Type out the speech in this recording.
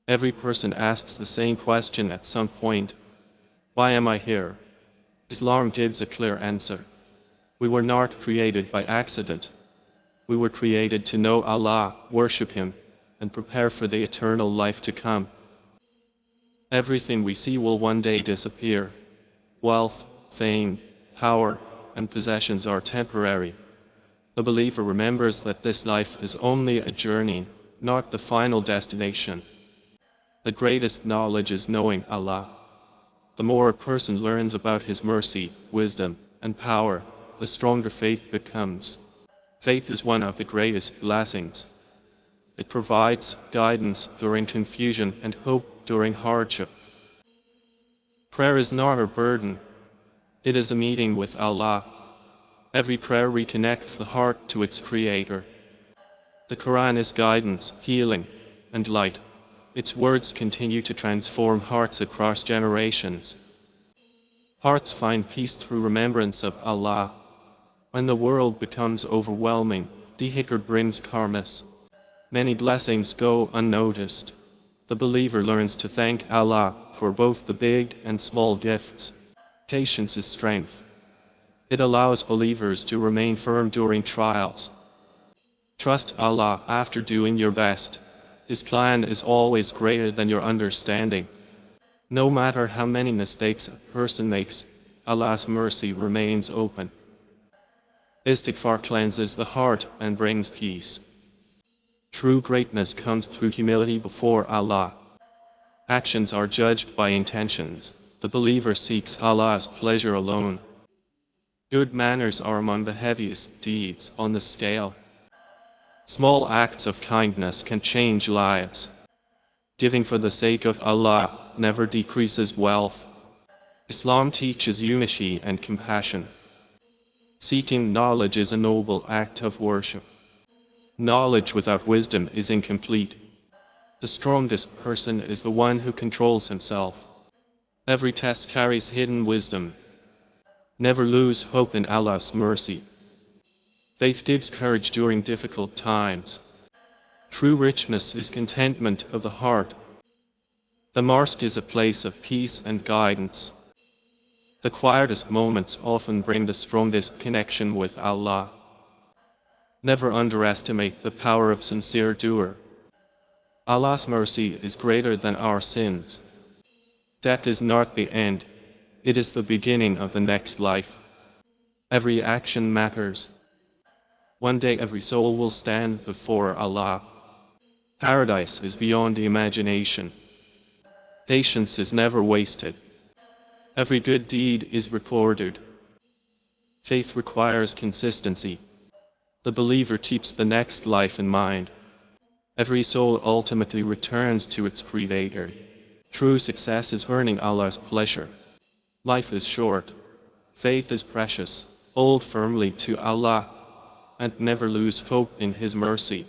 Every person asks the same question at some point. Why am I here? Islam gives a clear answer. We were not created by accident. We were created to know Allah, worship Him, and prepare for the eternal life to come. Everything we see will one day disappear. Wealth, fame, power, and possessions are temporary. The believer remembers that this life is only a journey, not the final destination. The greatest knowledge is knowing Allah. The more a person learns about His mercy, wisdom, and power, the stronger faith becomes. Faith is one of the greatest blessings. It provides guidance during confusion and hope during hardship. Prayer is not a burden. It is a meeting with Allah. Every prayer reconnects the heart to its Creator. The Quran is guidance, healing, and light. Its words continue to transform hearts across generations. Hearts find peace through remembrance of Allah. When the world becomes overwhelming, dhikr brings calmness. Many blessings go unnoticed. The believer learns to thank Allah for both the big and small gifts. Patience is strength. It allows believers to remain firm during trials. Trust Allah after doing your best. His plan is always greater than your understanding. No matter how many mistakes a person makes, Allah's mercy remains open. Istighfar cleanses the heart and brings peace. True greatness comes through humility before Allah. Actions are judged by intentions. The believer seeks Allah's pleasure alone. Good manners are among the heaviest deeds on the scale. Small acts of kindness can change lives. Giving for the sake of Allah never decreases wealth. Islam teaches unity and compassion. Seeking knowledge is a noble act of worship. Knowledge without wisdom is incomplete. The strongest person is the one who controls himself. Every test carries hidden wisdom. Never lose hope in Allah's mercy. Faith gives courage during difficult times. True richness is contentment of the heart. The mosque is a place of peace and guidance. The quietest moments often bring the strongest connection with Allah. Never underestimate the power of sincere doer. Allah's mercy is greater than our sins. Death is not the end. It is the beginning of the next life. Every action matters. One day every soul will stand before Allah. Paradise is beyond imagination. Patience is never wasted. Every good deed is recorded. Faith requires consistency. The believer keeps the next life in mind. Every soul ultimately returns to its Creator. True success is earning Allah's pleasure. Life is short. Faith is precious. Hold firmly to Allah and never lose hope in His mercy.